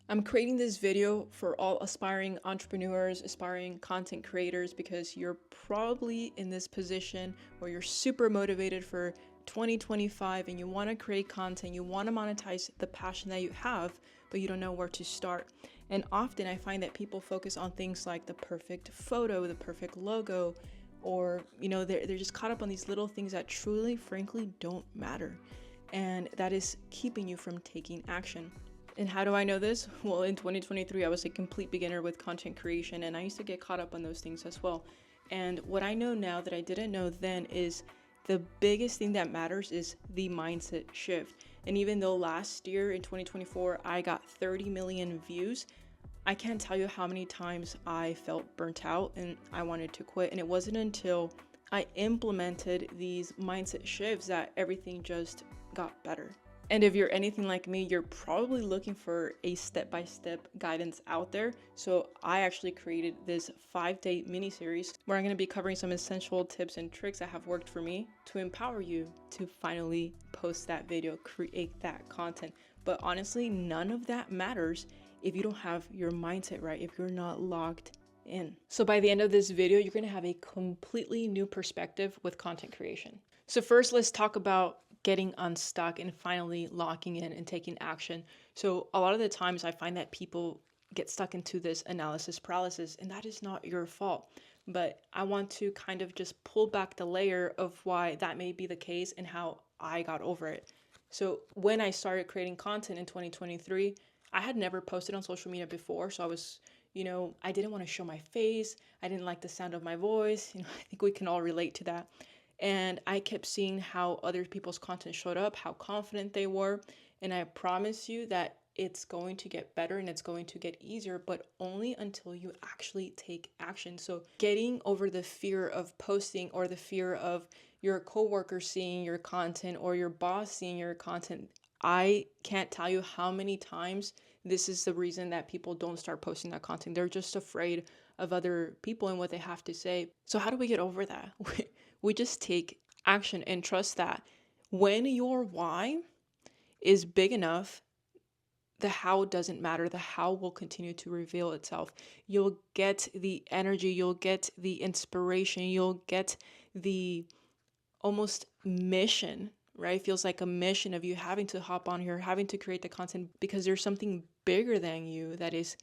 I'm creating this video for all aspiring entrepreneurs, aspiring content creators, because you're probably in this position where you're super motivated for 2025 and you want to create content, you want to monetize the passion that you have, but you don't know where to start. And often I find that people focus on things like the perfect photo, the perfect logo, or they're just caught up on these little things that truly, frankly, don't matter. And that is keeping you from taking action. And how do I know this? Well, in 2023, I was a complete beginner with content creation, and I used to get caught up on those things as well. And what I know now that I didn't know then is the biggest thing that matters is the mindset shift. And even though last year in 2024, I got 30 million views, I can't tell you how many times I felt burnt out and I wanted to quit. And it wasn't until I implemented these mindset shifts that everything just got better. And if you're anything like me, you're probably looking for a step-by-step guidance out there. So I actually created this 5-day mini series where I'm going to be covering some essential tips and tricks that have worked for me to empower you to finally post that video, create that content. But honestly, none of that matters if you don't have your mindset right, if you're not logged in. So by the end of this video, you're going to have a completely new perspective with content creation. So first, let's talk about getting unstuck and finally locking in and taking action. So a lot of the times I find that people get stuck into this analysis paralysis, and that is not your fault. But I want to kind of just pull back the layer of why that may be the case and how I got over it. So when I started creating content in 2023, I had never posted on social media before. So I was, I didn't want to show my face. I didn't like the sound of my voice. I think we can all relate to that. And I kept seeing how other people's content showed up, how confident they were. And I promise you that it's going to get better and it's going to get easier, but only until you actually take action. So getting over the fear of posting or the fear of your coworker seeing your content or your boss seeing your content, I can't tell you how many times this is the reason that people don't start posting that content. They're just afraid of other people and what they have to say. So how do we get over that? We just take action and trust that when your why is big enough, the how doesn't matter. The how will continue to reveal itself. You'll get the energy, you'll get the inspiration, you'll get the almost mission, right? It feels like a mission of you having to hop on here, having to create the content because there's something bigger than you that is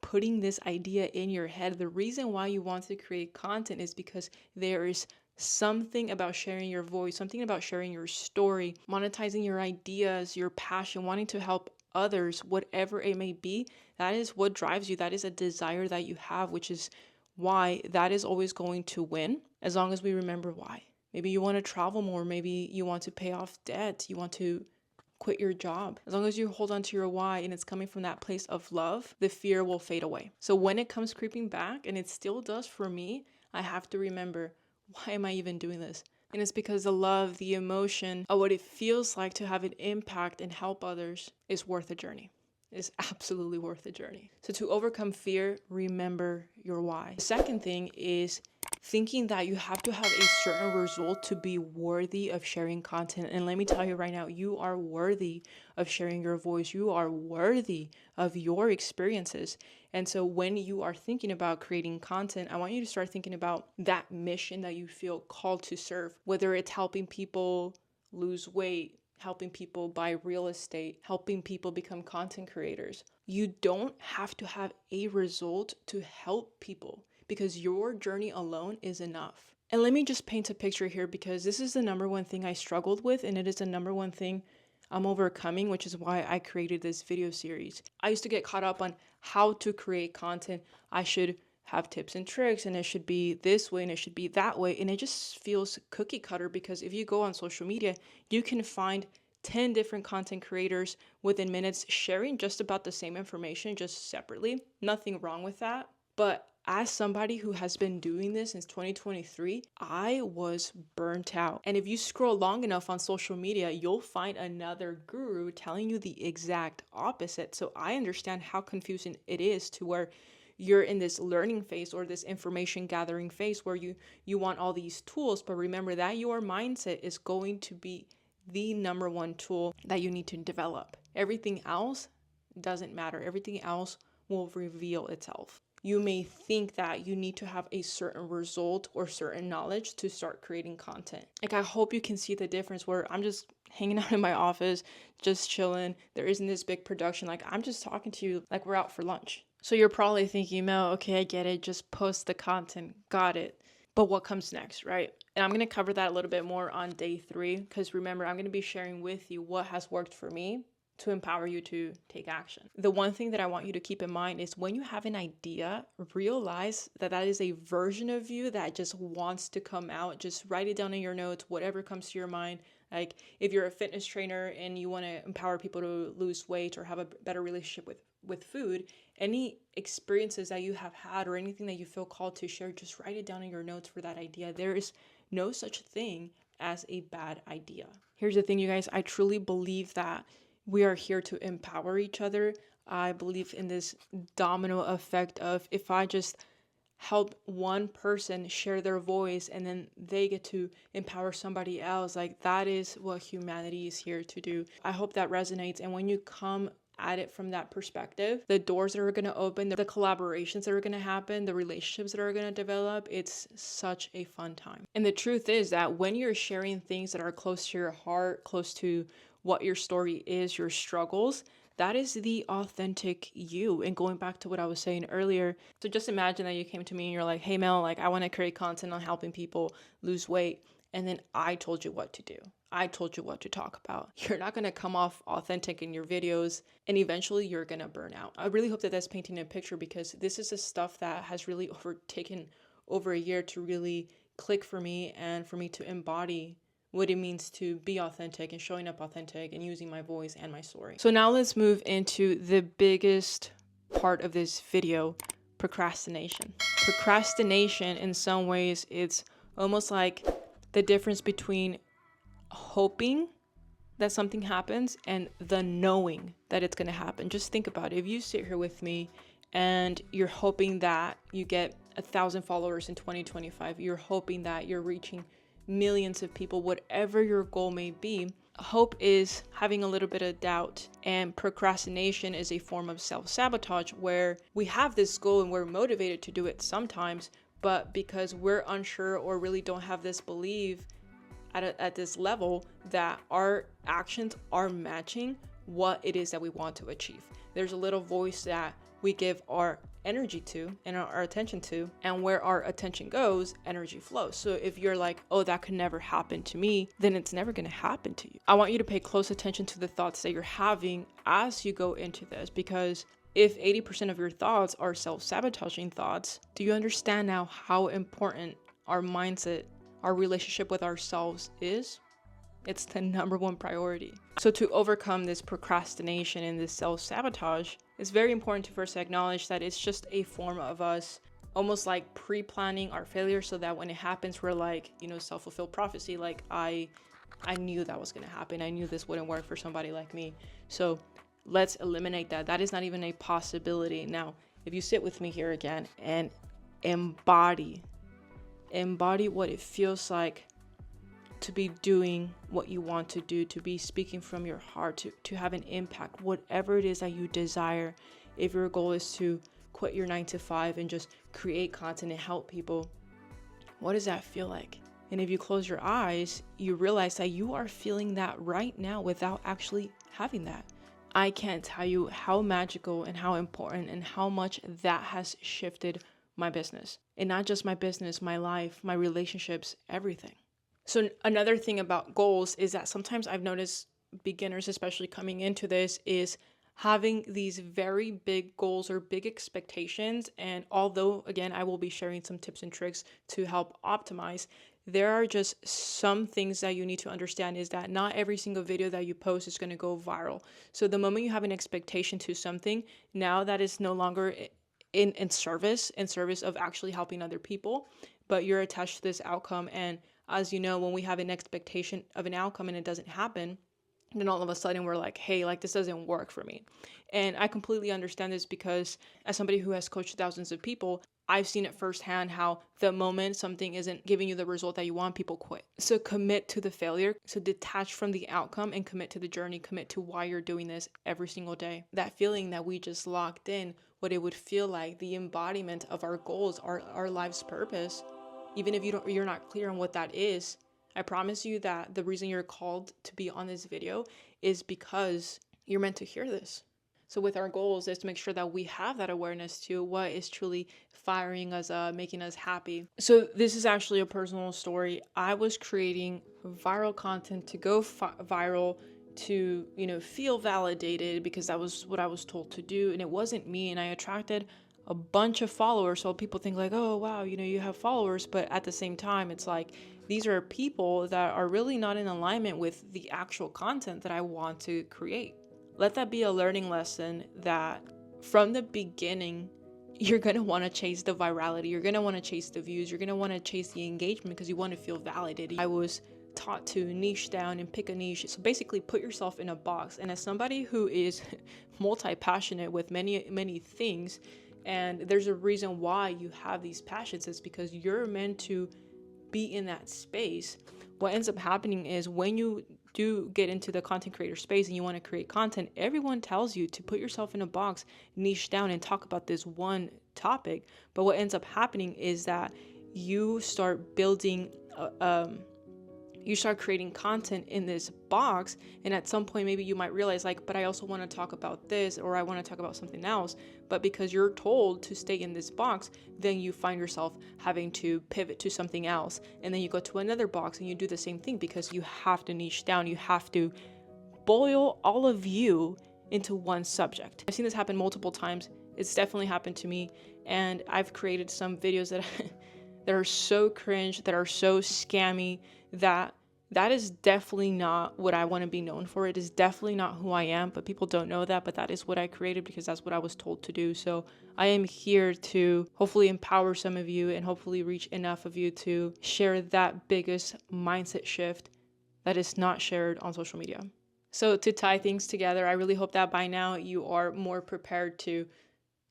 putting this idea in your head. The reason why you want to create content is because there is something about sharing your voice, something about sharing your story, monetizing your ideas, your passion, wanting to help others, whatever it may be. That is what drives you. That is a desire that you have, which is why that is always going to win as long as we remember why. Maybe you want to travel more. Maybe you want to pay off debt. You want to quit your job. As long as you hold on to your why and it's coming from that place of love, the fear will fade away. So when it comes creeping back, and it still does for me, I have to remember, why am I even doing this? And it's because the love, the emotion of what it feels like to have an impact and help others is worth the journey. Is absolutely worth the journey. So to overcome fear, remember your why. The second thing is thinking that you have to have a certain result to be worthy of sharing content. And let me tell you right now, you are worthy of sharing your voice. You are worthy of your experiences. And so when you are thinking about creating content, I want you to start thinking about that mission that you feel called to serve, whether it's helping people lose weight, helping people buy real estate, helping people become content creators. You don't have to have a result to help people because your journey alone is enough. And let me just paint a picture here because this is the number one thing I struggled with, and it is the number one thing I'm overcoming, which is why I created this video series. I used to get caught up on how to create content. I should have tips and tricks, and it should be this way and it should be that way. And it just feels cookie cutter because if you go on social media, you can find 10 different content creators within minutes sharing just about the same information, just separately. Nothing wrong with that. But as somebody who has been doing this since 2023, I was burnt out. And if you scroll long enough on social media, you'll find another guru telling you the exact opposite. So I understand how confusing it is to where you're in this learning phase or this information gathering phase where you want all these tools, but remember that your mindset is going to be the number one tool that you need to develop. Everything else doesn't matter. Everything else will reveal itself. You may think that you need to have a certain result or certain knowledge to start creating content. Like, I hope you can see the difference where I'm just hanging out in my office, just chilling. There isn't this big production. Like, I'm just talking to you like we're out for lunch. So you're probably thinking, Mel, okay, I get it. Just post the content. Got it. But what comes next, right? And I'm going to cover that a little bit more on day 3, because remember, I'm going to be sharing with you what has worked for me to empower you to take action. The one thing that I want you to keep in mind is when you have an idea, realize that that is a version of you that just wants to come out. Just write it down in your notes, whatever comes to your mind. Like if you're a fitness trainer and you want to empower people to lose weight or have a better relationship with food, any experiences that you have had or anything that you feel called to share, just write it down in your notes for that idea. There is no such thing as a bad idea. Here's the thing, you guys, I truly believe that we are here to empower each other. I believe in this domino effect of if I just help one person share their voice and then they get to empower somebody else, like that is what humanity is here to do. I hope that resonates. And when you come at it from that perspective, the doors that are going to open, the collaborations that are going to happen, the relationships that are going to develop, it's such a fun time. And the truth is that when you're sharing things that are close to your heart, close to what your story is, your struggles, that is the authentic you. And going back to what I was saying earlier, so just imagine that you came to me and you're like, hey Mel, like I want to create content on helping people lose weight. And then I told you what to do. I told you what to talk about. You're not going to come off authentic in your videos, and eventually you're going to burn out. I really hope that that's painting a picture, because this is the stuff that has really overtaken over a year to really click for me and for me to embody what it means to be authentic and showing up authentic and using my voice and my story. So now let's move into the biggest part of this video, procrastination. Procrastination, in some ways, it's almost like the difference between hoping that something happens and the knowing that it's going to happen. Just think about it. If you sit here with me and you're hoping that you get 1,000 followers in 2025, you're hoping that you're reaching millions of people, whatever your goal may be, hope is having a little bit of doubt, and procrastination is a form of self-sabotage where we have this goal and we're motivated to do it sometimes, but because we're unsure or really don't have this belief at this level that our actions are matching what it is that we want to achieve. There's a little voice that we give our energy to and our attention to, and where our attention goes, energy flows. So if you're like, oh, that could never happen to me, then it's never going to happen to you. I want you to pay close attention to the thoughts that you're having as you go into this, because if 80% of your thoughts are self-sabotaging thoughts, do you understand now how important our mindset, our relationship with ourselves is? It's the number one priority. So to overcome this procrastination and this self-sabotage, it's very important to first acknowledge that it's just a form of us almost like pre-planning our failure, so that when it happens, we're like, self-fulfilled prophecy. Like I knew that was going to happen. I knew this wouldn't work for somebody like me. So let's eliminate that. That is not even a possibility. Now, if you sit with me here again and embody what it feels like to be doing what you want to do, to be speaking from your heart, to have an impact, whatever it is that you desire. If your goal is to quit your 9-to-5 and just create content and help people, what does that feel like? And if you close your eyes, you realize that you are feeling that right now without actually having that. I can't tell you how magical and how important and how much that has shifted my business. And not just my business, my life, my relationships, everything. So another thing about goals is that sometimes I've noticed beginners, especially coming into this, is having these very big goals or big expectations. And although, again, I will be sharing some tips and tricks to help optimize, there are just some things that you need to understand is that not every single video that you post is going to go viral. So the moment you have an expectation to something, now that is no longer in service of actually helping other people, but you're attached to this outcome. And as you know, when we have an expectation of an outcome and it doesn't happen, then all of a sudden we're like, hey, like this doesn't work for me. And I completely understand this, because as somebody who has coached thousands of people, I've seen it firsthand how the moment something isn't giving you the result that you want, people quit. So commit to the failure. So detach from the outcome and commit to the journey. Commit to why you're doing this every single day. That feeling that we just locked in, what it would feel like, the embodiment of our goals, our life's purpose. Even if you're not clear on what that is, I promise you that the reason you're called to be on this video is because you're meant to hear this. So with our goals is to make sure that we have that awareness to what is truly firing us up, making us happy. So this is actually a personal story. I was creating viral content to go viral, to, feel validated, because that was what I was told to do. And it wasn't me. And I attracted a bunch of followers. So people think like, oh, wow, you have followers. But at the same time, it's like, these are people that are really not in alignment with the actual content that I want to create. Let that be a learning lesson that from the beginning, you're going to want to chase the virality. You're going to want to chase the views. You're going to want to chase the engagement because you want to feel validated. I was taught to niche down and pick a niche. So basically put yourself in a box. And as somebody who is multi-passionate with many things, and there's a reason why you have these passions, it's because you're meant to be in that space. What ends up happening is when you do get into the content creator space and you want to create content, everyone tells you to put yourself in a box, niche down, and talk about this one topic. But what ends up happening is that you start building you start creating content in this box, and at some point maybe you might realize like, but I also want to talk about this, or I want to talk about something else. But because you're told to stay in this box, then you find yourself having to pivot to something else, and then you go to another box and you do the same thing, because you have to niche down. You have to boil all of you into one subject. I've seen this happen multiple times. It's definitely happened to me, and I've created some videos that that are so cringe, that are so scammy, that is definitely not what I want to be known for. It is definitely not who I am, but people don't know that, but that is what I created because that's what I was told to do. So I am here to hopefully empower some of you and hopefully reach enough of you to share that biggest mindset shift that is not shared on social media. So to tie things together, I really hope that by now you are more prepared to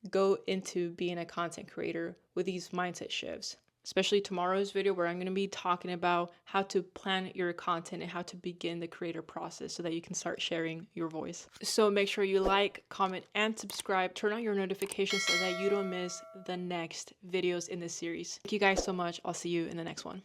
go into being a content creator with these mindset shifts. Especially tomorrow's video, where I'm going to be talking about how to plan your content and how to begin the creator process so that you can start sharing your voice. So make sure you like, comment, and subscribe. Turn on your notifications so that you don't miss the next videos in this series. Thank you guys so much. I'll see you in the next one.